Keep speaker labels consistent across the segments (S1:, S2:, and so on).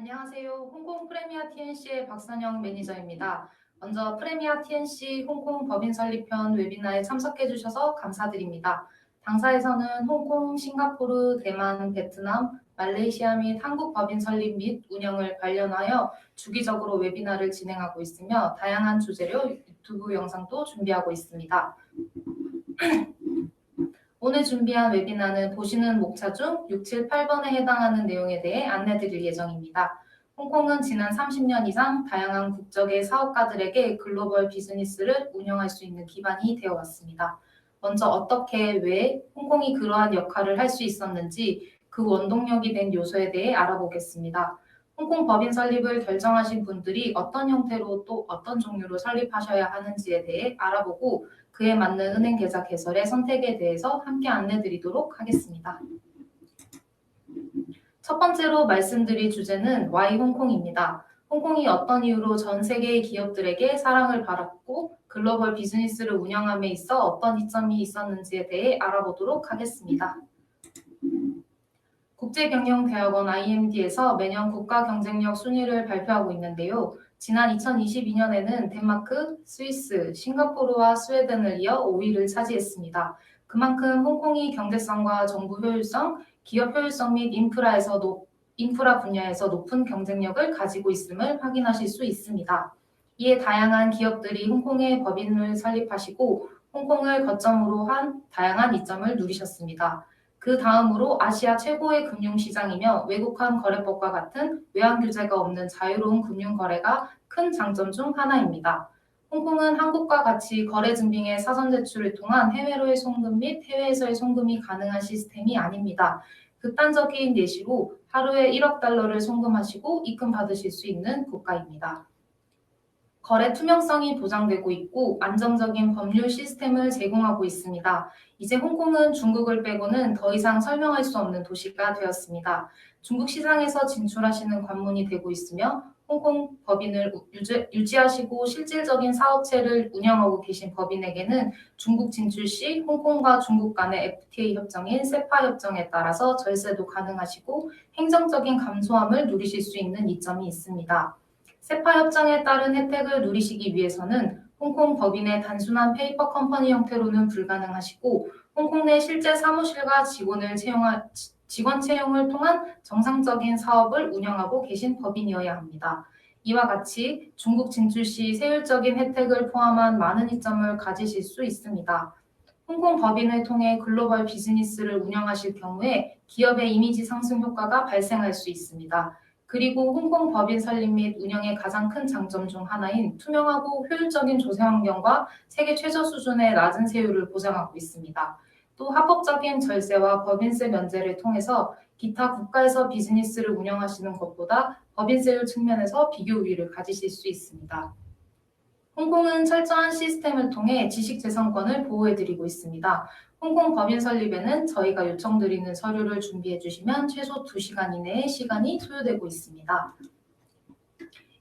S1: 안녕하세요. 홍콩 프레미아 TNC의 박선영 매니저입니다. 먼저 프레미아 TNC 홍콩 법인 설립편 웨비나에 참석해 주셔서 감사드립니다. 당사에서는 홍콩, 싱가포르, 대만, 베트남, 말레이시아 및 한국 법인 설립 및 운영을 관련하여 주기적으로 웨비나를 진행하고 있으며 다양한 주제로 유튜브 영상도 준비하고 있습니다. 오늘 준비한 웨비나는 보시는 목차 중 6, 7, 8번에 해당하는 내용에 대해 안내드릴 예정입니다. 홍콩은 지난 30년 이상 다양한 국적의 사업가들에게 글로벌 비즈니스를 운영할 수 있는 기반이 되어 왔습니다. 먼저 어떻게, 왜 홍콩이 그러한 역할을 할 수 있었는지 그 원동력이 된 요소에 대해 알아보겠습니다. 홍콩 법인 설립을 결정하신 분들이 어떤 형태로 또 어떤 종류로 설립하셔야 하는지에 대해 알아보고 그에 맞는 은행 계좌 개설의 선택에 대해서 함께 안내드리도록 하겠습니다. 첫 번째로 말씀드릴 주제는 Why 홍콩입니다. 홍콩이 어떤 이유로 전 세계의 기업들에게 사랑을 받았고 글로벌 비즈니스를 운영함에 있어 어떤 이점이 있었는지에 대해 알아보도록 하겠습니다. 국제경영대학원 IMD에서 매년 국가 경쟁력 순위를 발표하고 있는데요. 지난 2022년에는 덴마크, 스위스, 싱가포르와 스웨덴을 이어 5위를 차지했습니다. 그만큼 홍콩이 경제성과 정부 효율성, 기업 효율성 및 인프라 분야에서 높은 경쟁력을 가지고 있음을 확인하실 수 있습니다. 이에 다양한 기업들이 홍콩에 법인을 설립하시고 홍콩을 거점으로 한 다양한 이점을 누리셨습니다. 그 다음으로 아시아 최고의 금융시장이며 외국환 거래법과 같은 외환 규제가 없는 자유로운 금융거래가 큰 장점 중 하나입니다. 홍콩은 한국과 같이 거래 증빙의 사전 제출을 통한 해외로의 송금 및 해외에서의 송금이 가능한 시스템이 아닙니다. 극단적인 예시로 하루에 1억 달러를 송금하시고 입금 받으실 수 있는 국가입니다. 거래 투명성이 보장되고 있고 안정적인 법률 시스템을 제공하고 있습니다. 이제 홍콩은 중국을 빼고는 더 이상 설명할 수 없는 도시가 되었습니다. 중국 시장에서 진출하시는 관문이 되고 있으며 홍콩 법인을 유지하시고 실질적인 사업체를 운영하고 계신 법인에게는 중국 진출 시 홍콩과 중국 간의 FTA 협정인 세파 협정에 따라서 절세도 가능하시고 행정적인 감소함을 누리실 수 있는 이점이 있습니다. 세파 협정에 따른 혜택을 누리시기 위해서는 홍콩 법인의 단순한 페이퍼 컴퍼니 형태로는 불가능하시고 홍콩 내 실제 사무실과 직원 채용을 통한 정상적인 사업을 운영하고 계신 법인이어야 합니다. 이와 같이 중국 진출 시 세율적인 혜택을 포함한 많은 이점을 가지실 수 있습니다. 홍콩 법인을 통해 글로벌 비즈니스를 운영하실 경우에 기업의 이미지 상승 효과가 발생할 수 있습니다. 그리고 홍콩 법인 설립 및 운영의 가장 큰 장점 중 하나인 투명하고 효율적인 조세 환경과 세계 최저 수준의 낮은 세율을 보장하고 있습니다. 또 합법적인 절세와 법인세 면제를 통해서 기타 국가에서 비즈니스를 운영하시는 것보다 법인세율 측면에서 비교 우위를 가지실 수 있습니다. 홍콩은 철저한 시스템을 통해 지식재산권을 보호해드리고 있습니다. 홍콩 법인 설립에는 저희가 요청드리는 서류를 준비해 주시면 최소 2시간 이내에 시간이 소요되고 있습니다.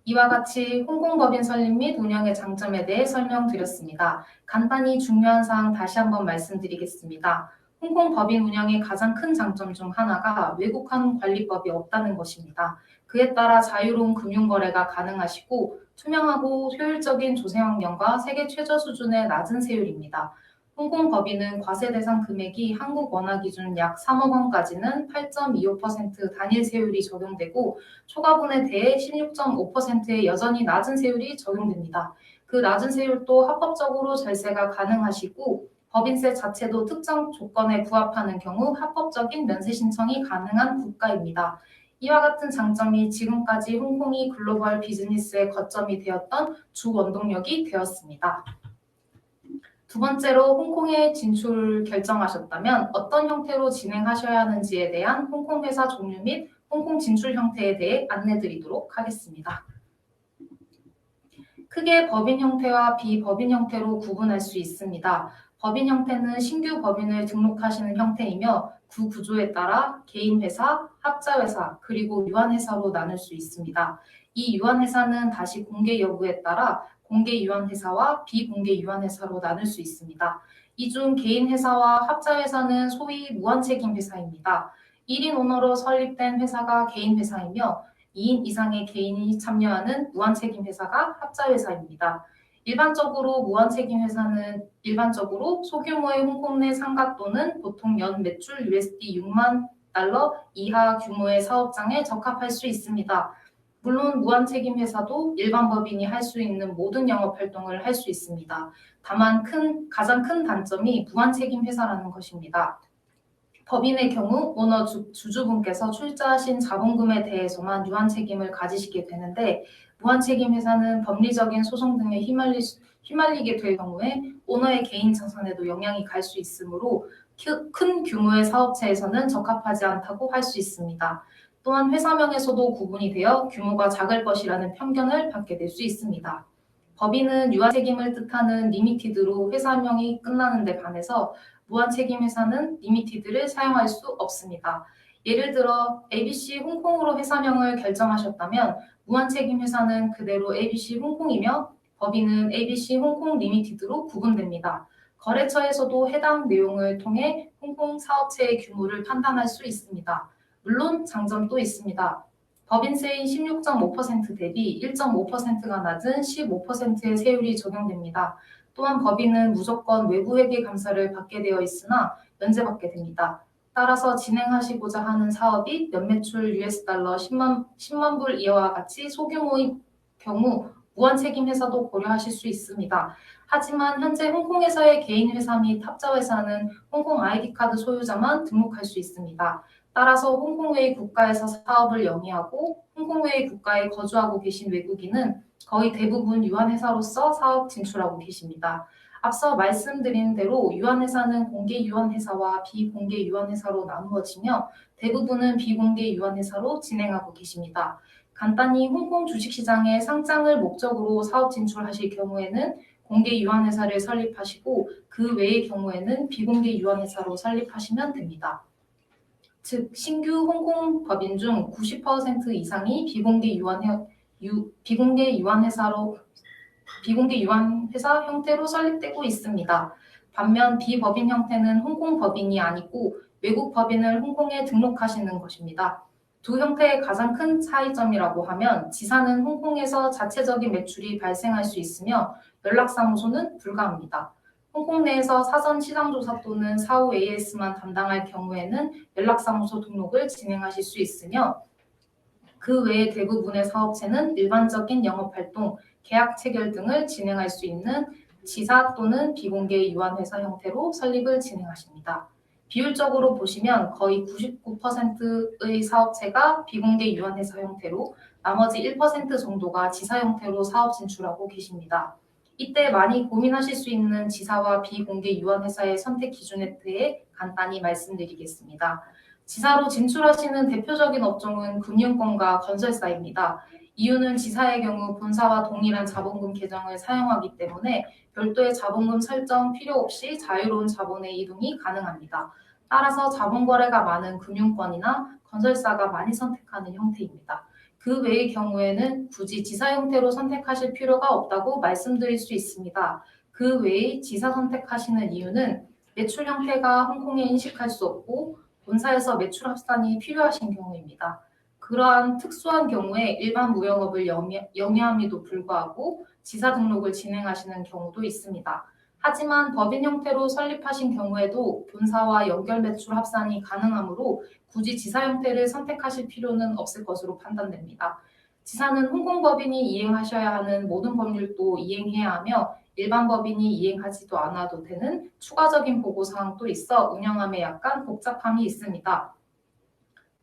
S1: 이와 같이 홍콩 법인 설립 및 운영의 장점에 대해 설명드렸습니다. 간단히 중요한 사항 다시 한번 말씀드리겠습니다. 홍콩 법인 운영의 가장 큰 장점 중 하나가 외국환 관리법이 없다는 것입니다. 그에 따라 자유로운 금융거래가 가능하시고 투명하고 효율적인 조세 환경과 세계 최저 수준의 낮은 세율입니다. 홍콩 법인은 과세 대상 금액이 한국 원화 기준 약 3억 원까지는 8.25% 단일 세율이 적용되고 초과분에 대해 16.5%의 여전히 낮은 세율이 적용됩니다. 그 낮은 세율도 합법적으로 절세가 가능하시고 법인세 자체도 특정 조건에 부합하는 경우 합법적인 면세 신청이 가능한 국가입니다. 이와 같은 장점이 지금까지 홍콩이 글로벌 비즈니스의 거점이 되었던 주 원동력이 되었습니다. 두 번째로 홍콩에 진출 결정하셨다면 어떤 형태로 진행하셔야 하는지에 대한 홍콩 회사 종류 및 홍콩 진출 형태에 대해 안내드리도록 하겠습니다. 크게 법인 형태와 비법인 형태로 구분할 수 있습니다. 법인 형태는 신규 법인을 등록하시는 형태이며 구 구조에 따라 개인회사, 합자회사, 그리고 유한회사로 나눌 수 있습니다. 이 유한회사는 다시 공개 여부에 따라 공개 유한회사와 비공개 유한회사로 나눌 수 있습니다. 이 중 개인회사와 합자회사는 소위 무한책임 회사입니다. 1인 오너로 설립된 회사가 개인회사이며 2인 이상의 개인이 참여하는 무한책임 회사가 합자회사입니다. 일반적으로 소규모의 홍콩 내 상가 또는 보통 연 매출 USD 6만 달러 이하 규모의 사업장에 적합할 수 있습니다. 물론 무한책임 회사도 일반 법인이 할 수 있는 모든 영업 활동을 할 수 있습니다. 다만 가장 큰 단점이 무한책임 회사라는 것입니다. 법인의 경우 오너 주주분께서 출자하신 자본금에 대해서만 유한책임을 가지시게 되는데 무한책임 회사는 법리적인 소송 등에 휘말리게 될 경우에 오너의 개인 자산에도 영향이 갈 수 있으므로 큰 규모의 사업체에서는 적합하지 않다고 할 수 있습니다. 또한 회사명에서도 구분이 되어 규모가 작을 것이라는 편견을 받게 될 수 있습니다. 법인은 유한책임을 뜻하는 리미티드로 회사명이 끝나는 데 반해서 무한책임 회사는 리미티드를 사용할 수 없습니다. 예를 들어 ABC 홍콩으로 회사명을 결정하셨다면 무한책임 회사는 그대로 ABC 홍콩이며 법인은 ABC 홍콩 리미티드로 구분됩니다. 거래처에서도 해당 내용을 통해 홍콩 사업체의 규모를 판단할 수 있습니다. 물론 장점도 있습니다. 법인세인 16.5% 대비 1.5%가 낮은 15%의 세율이 적용됩니다. 또한 법인은 무조건 외부 회계 감사를 받게 되어 있으나 면제받게 됩니다. 따라서 진행하시고자 하는 사업이 연매출 $10 10만 불 이하와 같이 소규모의 경우 무한책임 회사도 고려하실 수 있습니다. 하지만 현재 홍콩에서의 개인 회사 및 합자 회사는 홍콩 아이디카드 소유자만 등록할 수 있습니다. 따라서 홍콩 외의 국가에서 사업을 영위하고 홍콩 외의 국가에 거주하고 계신 외국인은 거의 대부분 유한회사로서 사업 진출하고 계십니다. 앞서 말씀드린 대로 유한회사는 공개 유한회사와 비공개 유한회사로 나누어지며 대부분은 비공개 유한회사로 진행하고 계십니다. 간단히 홍콩 주식시장에 상장을 목적으로 사업 진출하실 경우에는 공개 유한회사를 설립하시고 그 외의 경우에는 비공개 유한회사로 설립하시면 됩니다. 즉 신규 홍콩 법인 중 90% 이상이 비공개 유한회사 형태로 설립되고 있습니다. 반면 비법인 형태는 홍콩 법인이 아니고 외국 법인을 홍콩에 등록하시는 것입니다. 두 형태의 가장 큰 차이점이라고 하면 지사는 홍콩에서 자체적인 매출이 발생할 수 있으며 연락사무소는 불가합니다. 홍콩 내에서 사전 시장조사 또는 사후 AS만 담당할 경우에는 연락사무소 등록을 진행하실 수 있으며 그 외의 대부분의 사업체는 일반적인 영업활동, 계약 체결 등을 진행할 수 있는 지사 또는 비공개 유한회사 형태로 설립을 진행하십니다. 비율적으로 보시면 거의 99%의 사업체가 비공개 유한회사 형태로 나머지 1% 정도가 지사 형태로 사업 진출하고 계십니다. 이때 많이 고민하실 수 있는 지사와 비공개 유한회사의 선택 기준에 대해 간단히 말씀드리겠습니다. 지사로 진출하시는 대표적인 업종은 금융권과 건설사입니다. 이유는 지사의 경우 본사와 동일한 자본금 계정을 사용하기 때문에 별도의 자본금 설정 필요 없이 자유로운 자본의 이동이 가능합니다. 따라서 자본거래가 많은 금융권이나 건설사가 많이 선택하는 형태입니다. 그 외의 경우에는 굳이 지사 형태로 선택하실 필요가 없다고 말씀드릴 수 있습니다. 그 외의 지사 선택하시는 이유는 매출 형태가 홍콩에 인식할 수 없고 본사에서 매출 합산이 필요하신 경우입니다. 그러한 특수한 경우에 일반 무역업을 영위함에도 불구하고 지사 등록을 진행하시는 경우도 있습니다. 하지만 법인 형태로 설립하신 경우에도 본사와 연결 매출 합산이 가능하므로 굳이 지사 형태를 선택하실 필요는 없을 것으로 판단됩니다. 지사는 홍콩 법인이 이행하셔야 하는 모든 법률도 이행해야 하며 일반 법인이 이행하지도 않아도 되는 추가적인 보고사항도 있어 운영함에 약간 복잡함이 있습니다.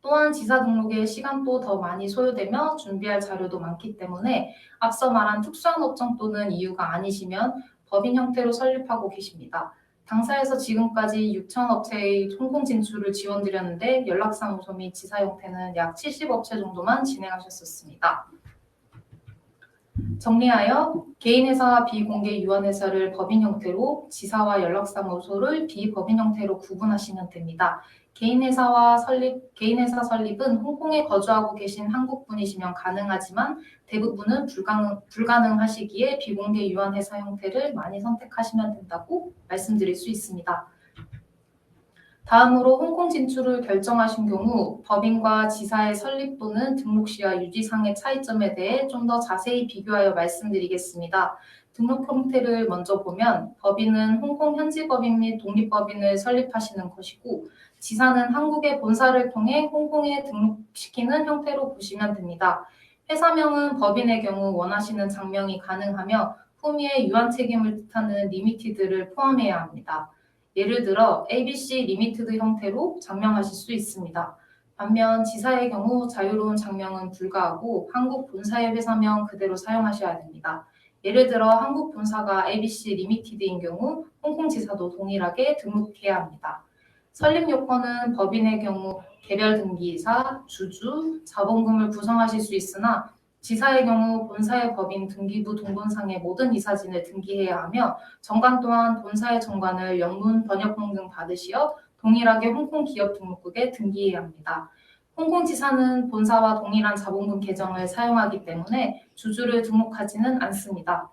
S1: 또한 지사 등록에 시간도 더 많이 소요되며 준비할 자료도 많기 때문에 앞서 말한 특수한 업종 또는 이유가 아니시면 법인 형태로 설립하고 계십니다. 당사에서 지금까지 6천 업체의 홍콩 진출을 지원드렸는데 연락사무소 및 지사 형태는 약 70업체 정도만 진행하셨었습니다. 정리하여 개인회사와 비공개 유한회사를 법인 형태로 지사와 연락사무소를 비법인 형태로 구분하시면 됩니다. 개인회사 설립은 홍콩에 거주하고 계신 한국분이시면 가능하지만 대부분은 불가능하시기에 비공개 유한회사 형태를 많이 선택하시면 된다고 말씀드릴 수 있습니다. 다음으로 홍콩 진출을 결정하신 경우 법인과 지사의 설립 또는 등록 시와 유지상의 차이점에 대해 좀 더 자세히 비교하여 말씀드리겠습니다. 등록 형태를 먼저 보면 법인은 홍콩 현지 법인 및 독립법인을 설립하시는 것이고 지사는 한국의 본사를 통해 홍콩에 등록시키는 형태로 보시면 됩니다. 회사명은 법인의 경우 원하시는 장명이 가능하며 후미의 유한 책임을 뜻하는 리미티드를 포함해야 합니다. 예를 들어 ABC 리미티드 형태로 장명하실 수 있습니다. 반면 지사의 경우 자유로운 장명은 불가하고 한국 본사의 회사명 그대로 사용하셔야 됩니다. 예를 들어 한국 본사가 ABC 리미티드인 경우 홍콩 지사도 동일하게 등록해야 합니다. 설립 요건은 법인의 경우 개별 등기이사, 주주, 자본금을 구성하실 수 있으나 지사의 경우 본사의 법인 등기부 동본상의 모든 이사진을 등기해야 하며 정관 또한 본사의 정관을 영문 번역본 등 받으시어 동일하게 홍콩 기업 등록국에 등기해야 합니다. 홍콩 지사는 본사와 동일한 자본금 계정을 사용하기 때문에 주주를 등록하지는 않습니다.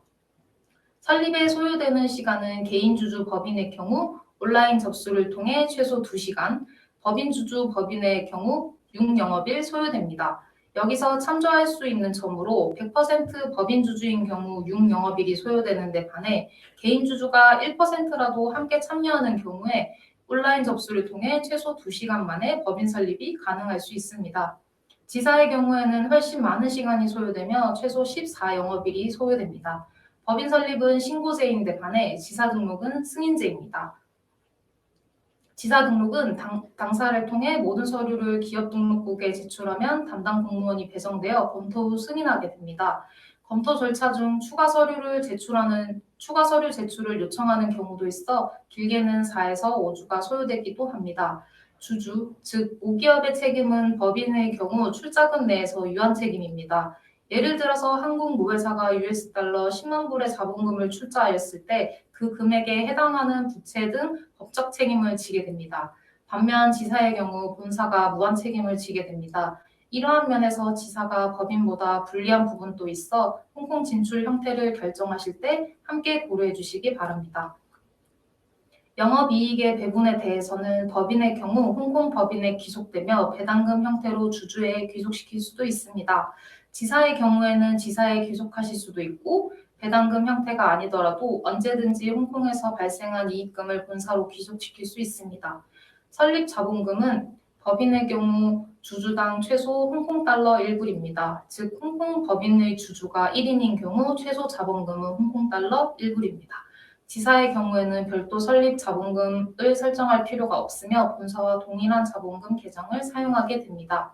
S1: 설립에 소요되는 시간은 개인 주주 법인의 경우 온라인 접수를 통해 최소 2시간, 법인 주주 법인의 경우 6영업일 소요됩니다. 여기서 참조할 수 있는 점으로 100% 법인 주주인 경우 6영업일이 소요되는데 반해 개인 주주가 1%라도 함께 참여하는 경우에 온라인 접수를 통해 최소 2시간 만에 법인 설립이 가능할 수 있습니다. 지사의 경우에는 훨씬 많은 시간이 소요되며 최소 14영업일이 소요됩니다. 법인 설립은 신고제인데 반해 지사 등록은 승인제입니다. 지사 등록은 당사를 통해 모든 서류를 기업 등록국에 제출하면 담당 공무원이 배정되어 검토 후 승인하게 됩니다. 검토 절차 중 추가 서류 제출을 요청하는 경우도 있어 길게는 4에서 5주가 소요되기도 합니다. 주주, 즉 5기업의 책임은 법인의 경우 출자금 내에서 유한 책임입니다. 예를 들어서 한국 모회사가 $10만 10만 불의 자본금을 출자하였을 때 그 금액에 해당하는 부채 등 법적 책임을 지게 됩니다. 반면 지사의 경우 본사가 무한 책임을 지게 됩니다. 이러한 면에서 지사가 법인보다 불리한 부분도 있어 홍콩 진출 형태를 결정하실 때 함께 고려해 주시기 바랍니다. 영업이익의 배분에 대해서는 법인의 경우 홍콩 법인에 귀속되며 배당금 형태로 주주에 귀속시킬 수도 있습니다. 지사의 경우에는 지사에 귀속하실 수도 있고 배당금 형태가 아니더라도 언제든지 홍콩에서 발생한 이익금을 본사로 귀속시킬 수 있습니다. 설립 자본금은 법인의 경우 주주당 최소 홍콩 달러 1불입니다. 즉 홍콩 법인의 주주가 1인인 경우 최소 자본금은 홍콩 달러 1불입니다. 지사의 경우에는 별도 설립 자본금을 설정할 필요가 없으며 본사와 동일한 자본금 계정을 사용하게 됩니다.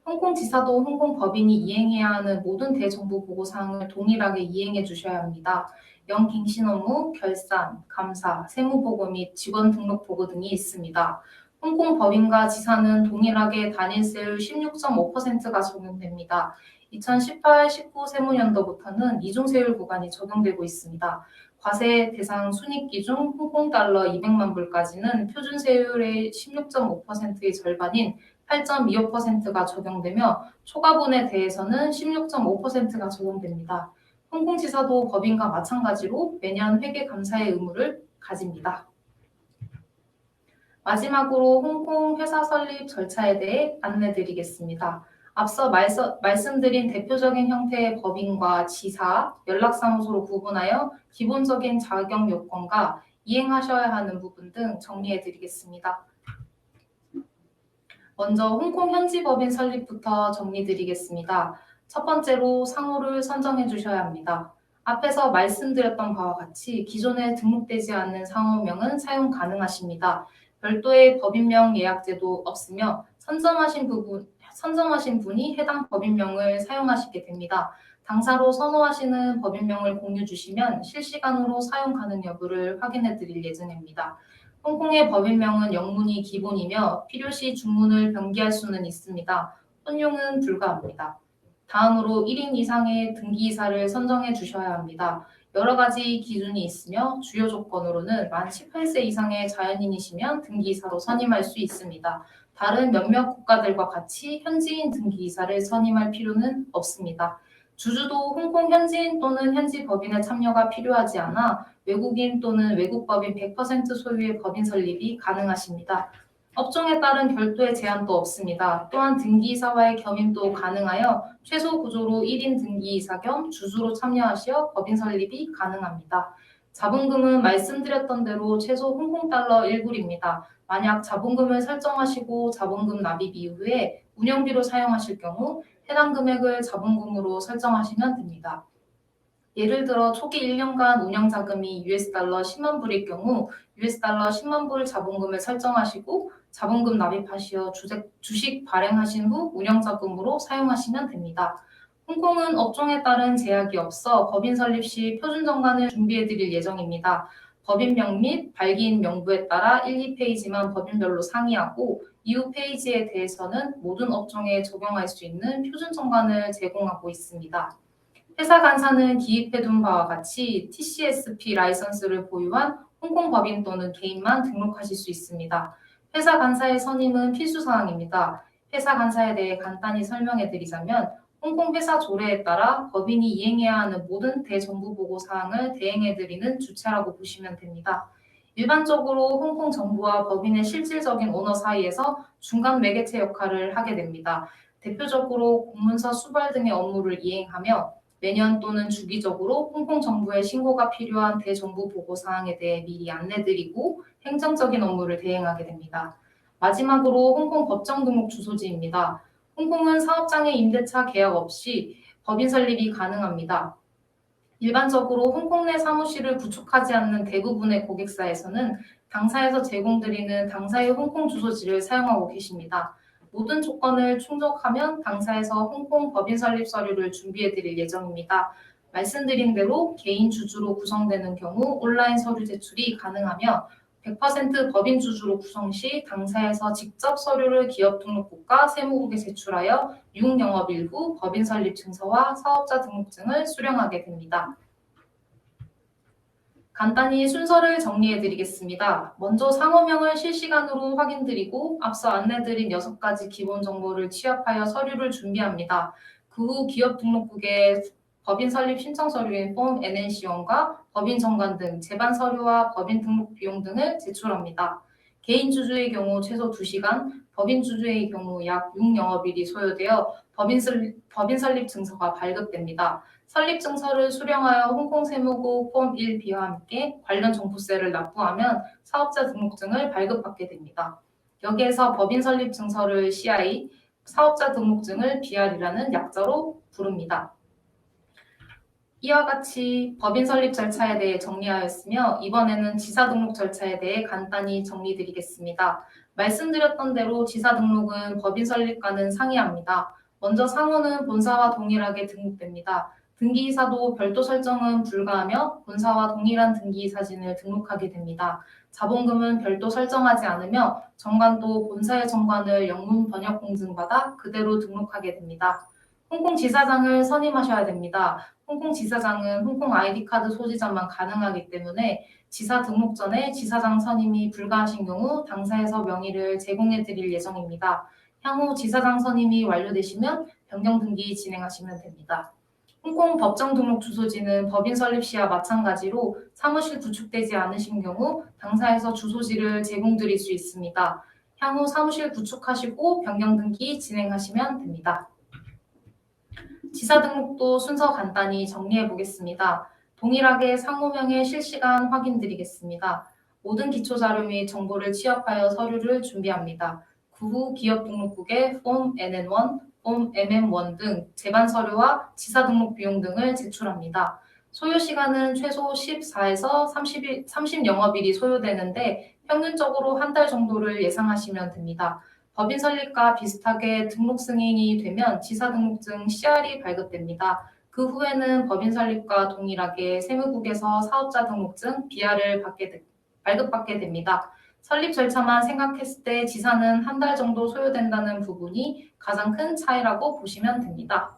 S1: 홍콩 지사도 홍콩 법인이 이행해야 하는 모든 대정부 보고사항을 동일하게 이행해 주셔야 합니다. 영갱신 업무, 결산, 감사, 세무보고 및 직원 등록 보고 등이 있습니다. 홍콩 법인과 지사는 동일하게 단일세율 16.5%가 적용됩니다. 2018-19 세무년도부터는 이중세율 구간이 적용되고 있습니다. 과세 대상 순이익기 중 홍콩 달러 200만 불까지는 표준세율의 16.5%의 절반인 8.25%가 적용되며 초과분에 대해서는 16.5%가 적용됩니다. 홍콩지사도 법인과 마찬가지로 매년 회계감사의 의무를 가집니다. 마지막으로 홍콩 회사 설립 절차에 대해 안내드리겠습니다. 앞서 말씀드린 대표적인 형태의 법인과 지사, 연락사무소로 구분하여 기본적인 자격 요건과 이행하셔야 하는 부분 등 정리해드리겠습니다. 먼저 홍콩 현지 법인 설립부터 정리드리겠습니다. 첫 번째로 상호를 선정해 주셔야 합니다. 앞에서 말씀드렸던 바와 같이 기존에 등록되지 않는 상호명은 사용 가능하십니다. 별도의 법인명 예약제도 없으며 선정하신 분이 해당 법인명을 사용하시게 됩니다. 당사로 선호하시는 법인명을 공유 주시면 실시간으로 사용 가능 여부를 확인해 드릴 예정입니다. 홍콩의 법인명은 영문이 기본이며 필요시 중문을 변기할 수는 있습니다. 혼용은 불가합니다. 다음으로 1인 이상의 등기이사를 선정해 주셔야 합니다. 여러 가지 기준이 있으며 주요 조건으로는 만 18세 이상의 자연인이시면 등기이사로 선임할 수 있습니다. 다른 몇몇 국가들과 같이 현지인 등기이사를 선임할 필요는 없습니다. 주주도 홍콩 현지인 또는 현지 법인의 참여가 필요하지 않아 외국인 또는 외국 법인 100% 소유의 법인 설립이 가능하십니다. 업종에 따른 별도의 제한도 없습니다. 또한 등기이사와의 겸임도 가능하여 최소 구조로 1인 등기이사 겸 주주로 참여하시어 법인 설립이 가능합니다. 자본금은 말씀드렸던 대로 최소 홍콩 달러 1불입니다. 만약 자본금을 설정하시고 자본금 납입 이후에 운영비로 사용하실 경우 해당 금액을 자본금으로 설정하시면 됩니다. 예를 들어 초기 1년간 운영 자금이 $10만 불일 경우 $10 10만 불 자본금을 설정하시고 자본금 납입하시어 주식 발행하신 후 운영 자금으로 사용하시면 됩니다. 홍콩은 업종에 따른 제약이 없어 법인 설립 시 표준 정관을 준비해 드릴 예정입니다. 법인명 및 발기인 명부에 따라 1, 2페이지만 법인별로 상이하고 이후 페이지에 대해서는 모든 업종에 적용할 수 있는 표준 정관을 제공하고 있습니다. 회사 간사는 기입해둔 바와 같이 TCSP 라이선스를 보유한 홍콩 법인 또는 개인만 등록하실 수 있습니다. 회사 간사의 선임은 필수사항입니다. 회사 간사에 대해 간단히 설명해드리자면 홍콩 회사 조례에 따라 법인이 이행해야 하는 모든 대정부보고 사항을 대행해드리는 주체라고 보시면 됩니다. 일반적으로 홍콩 정부와 법인의 실질적인 오너 사이에서 중간 매개체 역할을 하게 됩니다. 대표적으로 공문서 수발 등의 업무를 이행하며 매년 또는 주기적으로 홍콩 정부에 신고가 필요한 대정부 보고 사항에 대해 미리 안내드리고 행정적인 업무를 대행하게 됩니다. 마지막으로 홍콩 법정 등록 주소지입니다. 홍콩은 사업장의 임대차 계약 없이 법인 설립이 가능합니다. 일반적으로 홍콩 내 사무실을 구축하지 않는 대부분의 고객사에서는 당사에서 제공드리는 당사의 홍콩 주소지를 사용하고 계십니다. 모든 조건을 충족하면 당사에서 홍콩 법인 설립 서류를 준비해 드릴 예정입니다. 말씀드린 대로 개인 주주로 구성되는 경우 온라인 서류 제출이 가능하며 100% 법인 주주로 구성 시 당사에서 직접 서류를 기업 등록국과 세무국에 제출하여 유흥영업일 후 법인 설립 증서와 사업자 등록증을 수령하게 됩니다. 간단히 순서를 정리해 드리겠습니다. 먼저 상호명을 실시간으로 확인드리고 앞서 안내드린 6가지 기본 정보를 취합하여 서류를 준비합니다. 그 후 기업 등록국에 법인 설립 신청 서류인 폼 NNC1과 법인 정관 등 제반 서류와 법인 등록 비용 등을 제출합니다. 개인 주주의 경우 최소 2시간, 법인 주주의 경우 약 6영업일이 소요되어 법인 설립 증서가 발급됩니다. 설립 증서를 수령하여 홍콩 세무국 폼 1B와 함께 관련 종부세를 납부하면 사업자 등록증을 발급받게 됩니다. 여기에서 법인 설립 증서를 CI, 사업자 등록증을 BR이라는 약자로 부릅니다. 이와 같이 법인 설립 절차에 대해 정리하였으며 이번에는 지사 등록 절차에 대해 간단히 정리드리겠습니다. 말씀드렸던 대로 지사 등록은 법인 설립과는 상이합니다. 먼저 상호는 본사와 동일하게 등록됩니다. 등기이사도 별도 설정은 불가하며 본사와 동일한 등기이사진을 등록하게 됩니다. 자본금은 별도 설정하지 않으며 정관도 본사의 정관을 영문 번역 공증받아 그대로 등록하게 됩니다. 홍콩 지사장을 선임하셔야 됩니다. 홍콩 지사장은 홍콩 아이디카드 소지자만 가능하기 때문에 지사 등록 전에 지사장 선임이 불가하신 경우 당사에서 명의를 제공해 드릴 예정입니다. 향후 지사장 선임이 완료되시면 변경 등기 진행하시면 됩니다. 홍콩 법정 등록 주소지는 법인 설립 시와 마찬가지로 사무실 구축되지 않으신 경우 당사에서 주소지를 제공드릴 수 있습니다. 향후 사무실 구축하시고 변경 등기 진행하시면 됩니다. 지사 등록도 순서 간단히 정리해 보겠습니다. 동일하게 상호명의 실시간 확인드리겠습니다. 모든 기초자료 및 정보를 취합하여 서류를 준비합니다. 그 후 기업 등록국에 폼 NN1, 폼 MM1 등 제반 서류와 지사 등록 비용 등을 제출합니다. 소요 시간은 최소 14에서 30영업일이 소요되는데 평균적으로 한 달 정도를 예상하시면 됩니다. 법인 설립과 비슷하게 등록 승인이 되면 지사 등록증 CR이 발급됩니다. 그 후에는 법인 설립과 동일하게 세무국에서 사업자 등록증 BR을 발급받게 됩니다. 설립 절차만 생각했을 때 지사는 한 달 정도 소요된다는 부분이 가장 큰 차이라고 보시면 됩니다.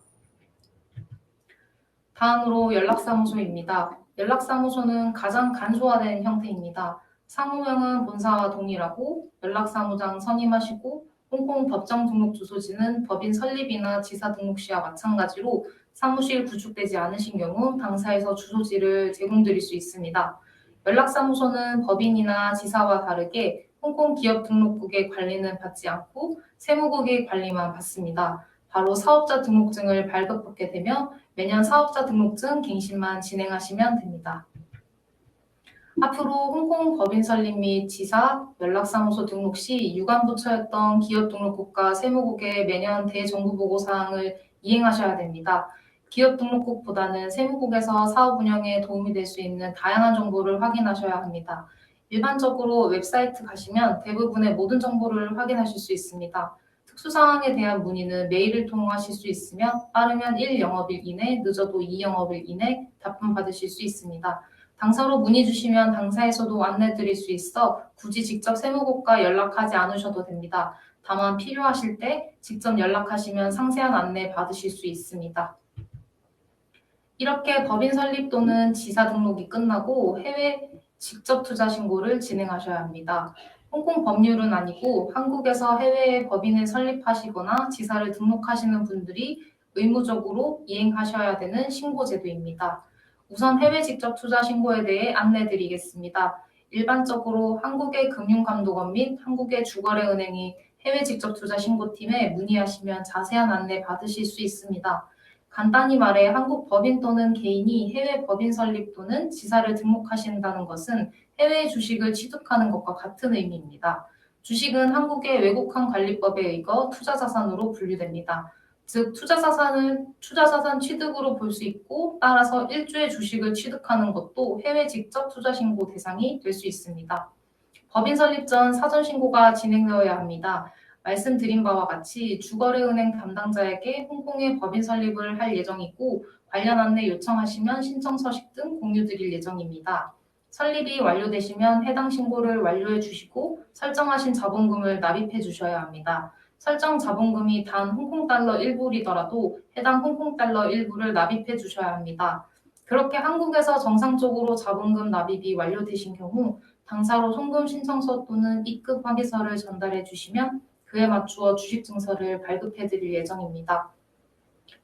S1: 다음으로 연락사무소입니다. 연락사무소는 가장 간소화된 형태입니다. 상호명은 본사와 동일하고 연락사무장 선임하시고 홍콩 법정 등록 주소지는 법인 설립이나 지사 등록 시와 마찬가지로 사무실 구축되지 않으신 경우 당사에서 주소지를 제공드릴 수 있습니다. 연락사무소는 법인이나 지사와 다르게 홍콩 기업 등록국의 관리는 받지 않고 세무국의 관리만 받습니다. 바로 사업자 등록증을 발급받게 되며 매년 사업자 등록증 갱신만 진행하시면 됩니다. 앞으로 홍콩 법인 설립 및 지사, 연락사무소 등록 시 유관부처였던 기업등록국과 세무국의 매년 대정부보고 사항을 이행하셔야 됩니다. 기업등록국보다는 세무국에서 사업 운영에 도움이 될 수 있는 다양한 정보를 확인하셔야 합니다. 일반적으로 웹사이트 가시면 대부분의 모든 정보를 확인하실 수 있습니다. 특수사항에 대한 문의는 메일을 통하실 수 있으며 빠르면 1영업일 이내, 늦어도 2영업일 이내 답변 받으실 수 있습니다. 당사로 문의 주시면 당사에서도 안내 드릴 수 있어 굳이 직접 세무국과 연락하지 않으셔도 됩니다. 다만 필요하실 때 직접 연락하시면 상세한 안내 받으실 수 있습니다. 이렇게 법인 설립 또는 지사 등록이 끝나고 해외 직접 투자 신고를 진행하셔야 합니다. 홍콩 법률은 아니고 한국에서 해외에 법인을 설립하시거나 지사를 등록하시는 분들이 의무적으로 이행하셔야 되는 신고제도입니다. 우선 해외 직접 투자 신고에 대해 안내드리겠습니다. 일반적으로 한국의 금융감독원 및 한국의 주거래은행이 해외 직접 투자 신고팀에 문의하시면 자세한 안내 받으실 수 있습니다. 간단히 말해 한국 법인 또는 개인이 해외 법인 설립 또는 지사를 등록하신다는 것은 해외 주식을 취득하는 것과 같은 의미입니다. 주식은 한국의 외국환 관리법에 의거 투자자산으로 분류됩니다. 즉 투자자산 취득으로 볼 수 있고 따라서 일주의 주식을 취득하는 것도 해외 직접 투자 신고 대상이 될 수 있습니다. 법인 설립 전 사전 신고가 진행되어야 합니다. 말씀드린 바와 같이 주거래은행 담당자에게 홍콩에 법인 설립을 할 예정이고 관련 안내 요청하시면 신청 서식 등 공유드릴 예정입니다. 설립이 완료되시면 해당 신고를 완료해 주시고 설정하신 자본금을 납입해 주셔야 합니다. 설정 자본금이 단 홍콩 달러 1불이더라도 해당 홍콩 달러 1불을 납입해 주셔야 합니다. 그렇게 한국에서 정상적으로 자본금 납입이 완료되신 경우 당사로 송금 신청서 또는 입금 확인서를 전달해 주시면 그에 맞추어 주식증서를 발급해 드릴 예정입니다.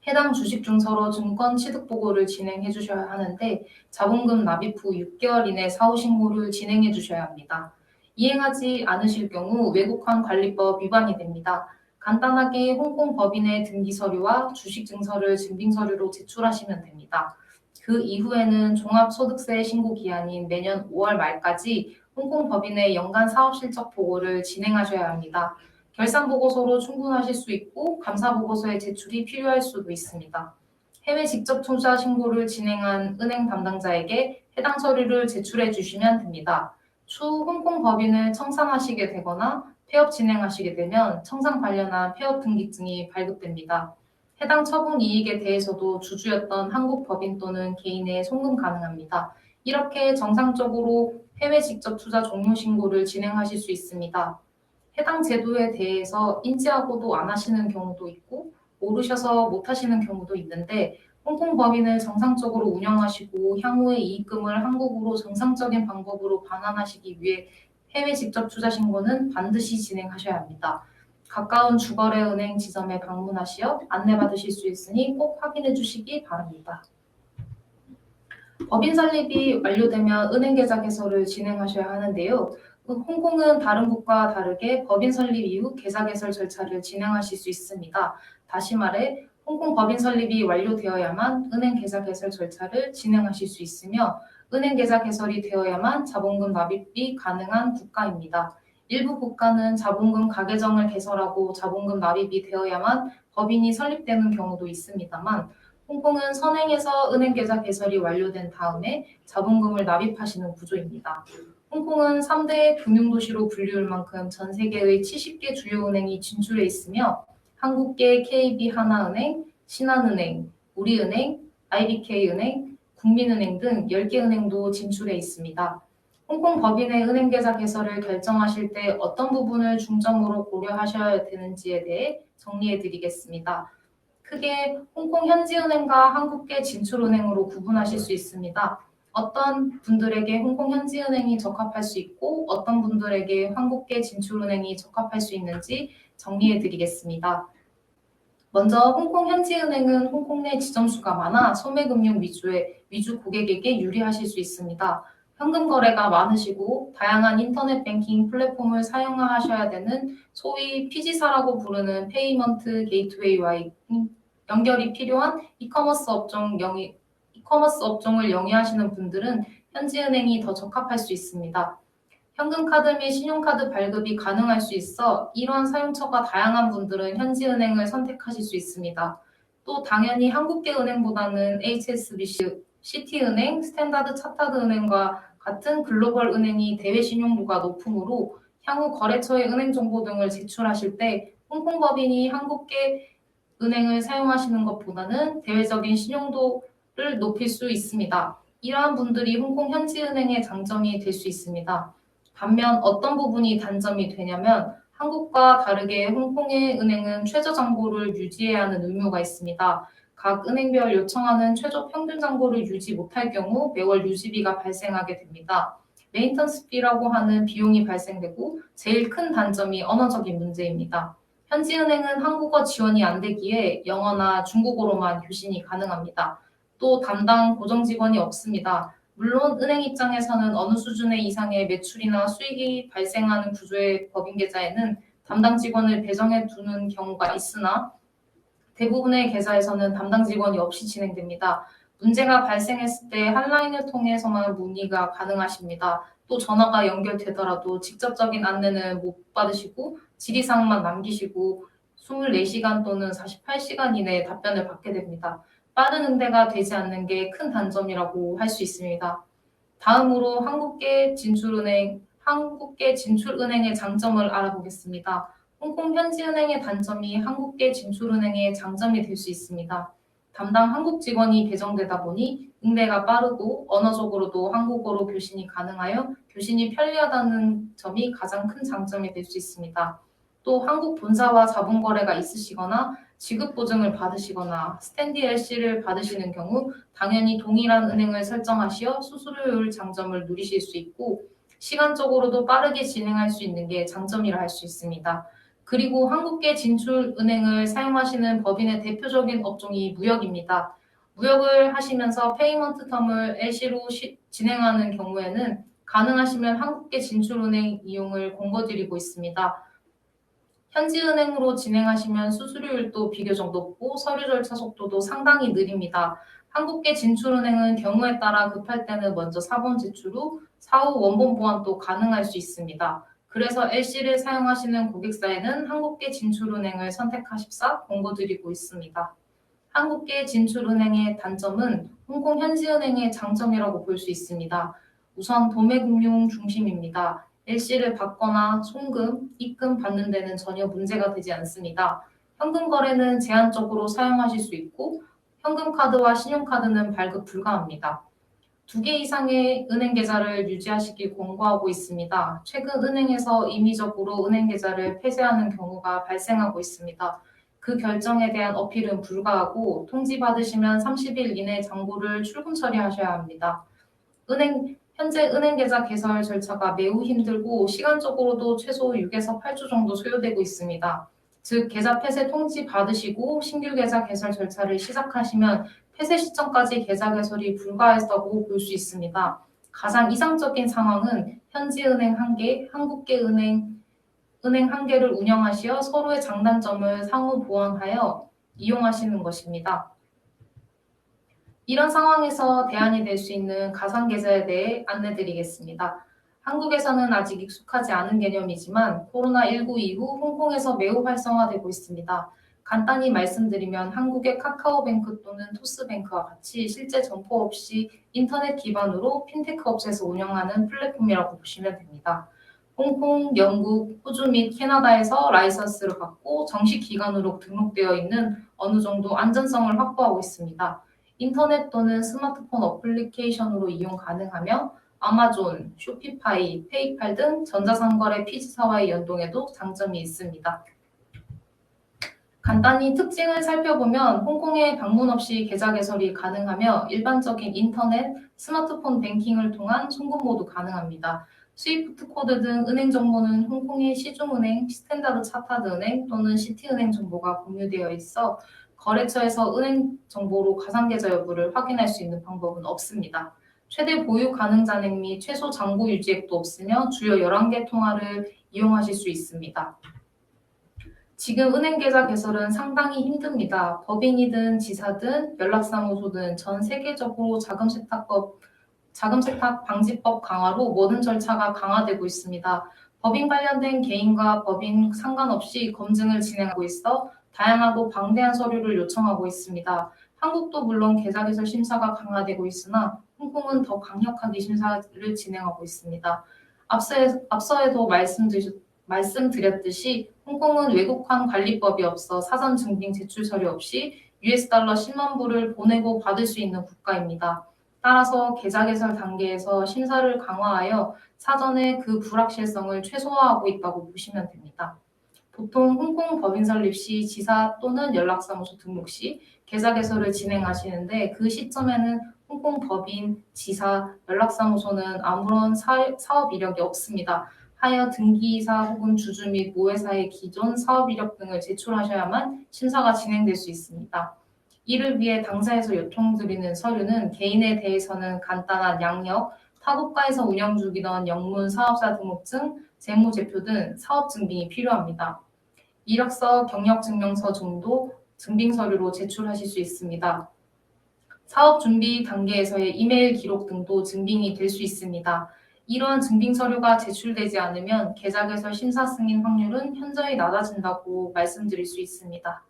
S1: 해당 주식증서로 증권 취득 보고를 진행해 주셔야 하는데 자본금 납입 후 6개월 이내 사후 신고를 진행해 주셔야 합니다. 이행하지 않으실 경우 외국환 관리법 위반이 됩니다. 간단하게 홍콩 법인의 등기 서류와 주식 증서를 증빙 서류로 제출하시면 됩니다. 그 이후에는 종합소득세 신고 기한인 매년 5월 말까지 홍콩 법인의 연간 사업 실적 보고를 진행하셔야 합니다. 결산 보고서로 충분하실 수 있고 감사 보고서의 제출이 필요할 수도 있습니다. 해외 직접 투자 신고를 진행한 은행 담당자에게 해당 서류를 제출해 주시면 됩니다. 추후 홍콩 법인을 청산하시게 되거나 폐업 진행하시게 되면 청산 관련한 폐업 등기증이 발급됩니다. 해당 처분 이익에 대해서도 주주였던 한국 법인 또는 개인에 송금 가능합니다. 이렇게 정상적으로 해외 직접 투자 종료 신고를 진행하실 수 있습니다. 해당 제도에 대해서 인지하고도 안 하시는 경우도 있고 모르셔서 못 하시는 경우도 있는데 홍콩 법인을 정상적으로 운영하시고 향후에 이익금을 한국으로 정상적인 방법으로 반환하시기 위해 해외 직접 투자 신고는 반드시 진행하셔야 합니다. 가까운 주거래은행 지점에 방문하시어 안내받으실 수 있으니 꼭 확인해 주시기 바랍니다. 법인 설립이 완료되면 은행 계좌 개설을 진행하셔야 하는데요. 홍콩은 다른 국가와 다르게 법인 설립 이후 계좌 개설 절차를 진행하실 수 있습니다. 다시 말해 홍콩 법인 설립이 완료되어야만 은행 계좌 개설 절차를 진행하실 수 있으며 은행 계좌 개설이 되어야만 자본금 납입이 가능한 국가입니다. 일부 국가는 자본금 가계정을 개설하고 자본금 납입이 되어야만 법인이 설립되는 경우도 있습니다만 홍콩은 선행해서 은행 계좌 개설이 완료된 다음에 자본금을 납입하시는 구조입니다. 홍콩은 3대 금융도시로 불리울 만큼 전 세계의 70개 주요 은행이 진출해 있으며 한국계 KB 하나은행, 신한은행, 우리은행, IBK은행, 국민은행 등 10개 은행도 진출해 있습니다. 홍콩 법인의 은행 계좌 개설을 결정하실 때 어떤 부분을 중점으로 고려하셔야 되는지에 대해 정리해 드리겠습니다. 크게 홍콩 현지은행과 한국계 진출은행으로 구분하실 수 있습니다. 어떤 분들에게 홍콩 현지은행이 적합할 수 있고 어떤 분들에게 한국계 진출은행이 적합할 수 있는지 정리해 드리겠습니다. 먼저 홍콩 현지은행은 홍콩 내 지점수가 많아 소매금융 위주의 위주 고객에게 유리하실 수 있습니다. 현금 거래가 많으시고 다양한 인터넷 뱅킹 플랫폼을 사용하셔야 되는 소위 피지사라고 부르는 페이먼트 게이트웨이와 연결이 필요한 이커머스 업종을 영위하시는 분들은 현지은행이 더 적합할 수 있습니다. 현금카드 및 신용카드 발급이 가능할 수 있어 이러한 사용처가 다양한 분들은 현지은행을 선택하실 수 있습니다. 또 당연히 한국계은행보다는 HSBC, 시티은행, 스탠다드 차타드은행과 같은 글로벌 은행이 대외 신용도가 높으므로 향후 거래처의 은행 정보 등을 제출하실 때 홍콩 법인이 한국계 은행을 사용하시는 것보다는 대외적인 신용도를 높일 수 있습니다. 이러한 분들이 홍콩 현지은행의 장점이 될 수 있습니다. 반면 어떤 부분이 단점이 되냐면 한국과 다르게 홍콩의 은행은 최저 잔고를 유지해야 하는 의무가 있습니다. 각 은행별 요청하는 최저 평균 잔고를 유지 못할 경우 매월 유지비가 발생하게 됩니다. 메인턴스비라고 하는 비용이 발생되고 제일 큰 단점이 언어적인 문제입니다. 현지은행은 한국어 지원이 안 되기에 영어나 중국어로만 교신이 가능합니다. 또 담당 고정 직원이 없습니다. 물론 은행 입장에서는 어느 수준의 이상의 매출이나 수익이 발생하는 구조의 법인 계좌에는 담당 직원을 배정해 두는 경우가 있으나 대부분의 계좌에서는 담당 직원이 없이 진행됩니다. 문제가 발생했을 때 한라인을 통해서만 문의가 가능하십니다. 또 전화가 연결되더라도 직접적인 안내는 못 받으시고 질의사항만 남기시고 24시간 또는 48시간 이내에 답변을 받게 됩니다. 빠른 응대가 되지 않는 게 큰 단점이라고 할 수 있습니다. 다음으로 한국계 진출은행의 장점을 알아보겠습니다. 홍콩 현지은행의 단점이 한국계 진출은행의 장점이 될 수 있습니다. 담당 한국 직원이 배정되다 보니 응대가 빠르고 언어적으로도 한국어로 교신이 가능하여 교신이 편리하다는 점이 가장 큰 장점이 될 수 있습니다. 또 한국 본사와 자본 거래가 있으시거나 지급 보증을 받으시거나 스탠디 LC를 받으시는 경우 당연히 동일한 은행을 설정하시어 수수료율 장점을 누리실 수 있고 시간적으로도 빠르게 진행할 수 있는 게 장점이라 할 수 있습니다. 그리고 한국계 진출은행을 사용하시는 법인의 대표적인 업종이 무역입니다. 무역을 하시면서 페이먼트 텀을 LC로 진행하는 경우에는 가능하시면 한국계 진출은행 이용을 권고드리고 있습니다. 현지은행으로 진행하시면 수수료율도 비교적 높고 서류 절차 속도도 상당히 느립니다. 한국계 진출은행은 경우에 따라 급할 때는 먼저 사본 제출 후 사후 원본 보완도 가능할 수 있습니다. 그래서 LC를 사용하시는 고객사에는 한국계 진출은행을 선택하십사 권고드리고 있습니다. 한국계 진출은행의 단점은 홍콩 현지은행의 장점이라고 볼 수 있습니다. 우선 도매금융 중심입니다. LC를 받거나 송금, 입금 받는 데는 전혀 문제가 되지 않습니다. 현금 거래는 제한적으로 사용하실 수 있고 현금카드와 신용카드는 발급 불가합니다. 2개 이상의 은행 계좌를 유지하시길 권고하고 있습니다. 최근 은행에서 임의적으로 은행 계좌를 폐쇄하는 경우가 발생하고 있습니다. 그 결정에 대한 어필은 불가하고 통지받으시면 30일 이내 잔고를 출금 처리하셔야 합니다. 현재 은행 계좌 개설 절차가 매우 힘들고 시간적으로도 최소 6에서 8주 정도 소요되고 있습니다. 즉 계좌 폐쇄 통지 받으시고 신규 계좌 개설 절차를 시작하시면 폐쇄 시점까지 계좌 개설이 불가하다고 볼 수 있습니다. 가장 이상적인 상황은 현지은행 1개, 한국계 은행 1개를 운영하시어 서로의 장단점을 상호 보완하여 이용하시는 것입니다. 이런 상황에서 대안이 될 수 있는 가상계좌에 대해 안내드리겠습니다. 한국에서는 아직 익숙하지 않은 개념이지만 코로나19 이후 홍콩에서 매우 활성화되고 있습니다. 간단히 말씀드리면 한국의 카카오뱅크 또는 토스뱅크와 같이 실제 점포 없이 인터넷 기반으로 핀테크 업체에서 운영하는 플랫폼이라고 보시면 됩니다. 홍콩, 영국, 호주 및 캐나다에서 라이선스를 받고 정식 기관으로 등록되어 있는 어느 정도 안전성을 확보하고 있습니다. 인터넷 또는 스마트폰 어플리케이션으로 이용 가능하며 아마존, 쇼피파이, 페이팔 등 전자상거래 피지사와의 연동에도 장점이 있습니다. 간단히 특징을 살펴보면 홍콩에 방문 없이 계좌 개설이 가능하며 일반적인 인터넷, 스마트폰 뱅킹을 통한 송금 모두 가능합니다. 스위프트 코드 등 은행 정보는 홍콩의 시중은행, 스탠다드 차타드 은행 또는 시티은행 정보가 공유되어 있어 거래처에서 은행 정보로 가상계좌 여부를 확인할 수 있는 방법은 없습니다. 최대 보유 가능 잔액 및 최소 잔고 유지액도 없으며 주요 11개 통화를 이용하실 수 있습니다. 지금 은행 계좌 개설은 상당히 힘듭니다. 법인이든 지사든 연락사무소든 전 세계적으로 자금 세탁 방지법 강화로 모든 절차가 강화되고 있습니다. 법인 관련된 개인과 법인 상관없이 검증을 진행하고 있어 다양하고 방대한 서류를 요청하고 있습니다. 한국도 물론 계좌 개설 심사가 강화되고 있으나 홍콩은 더 강력하게 심사를 진행하고 있습니다. 앞서에도 말씀드렸듯이 홍콩은 외국환 관리법이 없어 사전 증빙 제출 서류 없이 $10 10만 불을 보내고 받을 수 있는 국가입니다. 따라서 계좌 개설 단계에서 심사를 강화하여 사전에 그 불확실성을 최소화하고 있다고 보시면 됩니다. 보통 홍콩 법인 설립 시 지사 또는 연락사무소 등록 시 계좌 개설을 진행하시는데 그 시점에는 홍콩 법인, 지사, 연락사무소는 아무런 사업 이력이 없습니다. 하여 등기이사 혹은 주주 및 모회사의 기존 사업 이력 등을 제출하셔야만 심사가 진행될 수 있습니다. 이를 위해 당사에서 요청드리는 서류는 개인에 대해서는 간단한 양력, 타국가에서 운영 중이던 영문 사업자 등록증, 재무제표 등 사업 증빙이 필요합니다. 이력서, 경력증명서 정도 증빙 서류로 제출하실 수 있습니다. 사업 준비 단계에서의 이메일 기록 등도 증빙이 될 수 있습니다. 이러한 증빙 서류가 제출되지 않으면 계좌 개설 심사 승인 확률은 현저히 낮아진다고 말씀드릴 수 있습니다.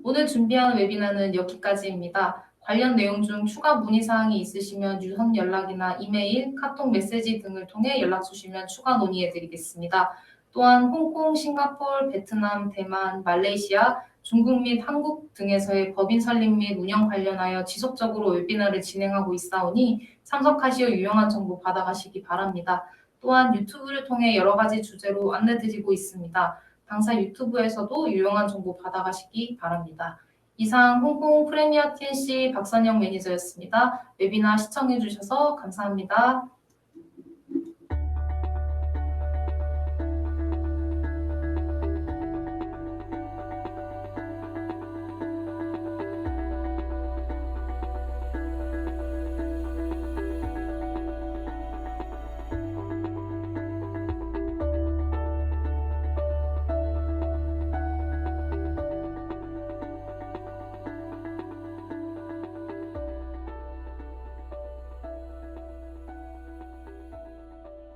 S1: 오늘 준비한 웨비나는 여기까지입니다. 관련 내용 중 추가 문의사항이 있으시면 유선 연락이나 이메일, 카톡 메시지 등을 통해 연락 주시면 추가 논의해드리겠습니다. 또한 홍콩, 싱가포르, 베트남, 대만, 말레이시아, 중국 및 한국 등에서의 법인 설립 및 운영 관련하여 지속적으로 웨비나를 진행하고 있사오니 참석하시어 유용한 정보 받아가시기 바랍니다. 또한 유튜브를 통해 여러 가지 주제로 안내드리고 있습니다. 당사 유튜브에서도 유용한 정보 받아가시기 바랍니다. 이상 홍콩 프리미어 TNC 박선영 매니저였습니다. 웨비나 시청해주셔서 감사합니다.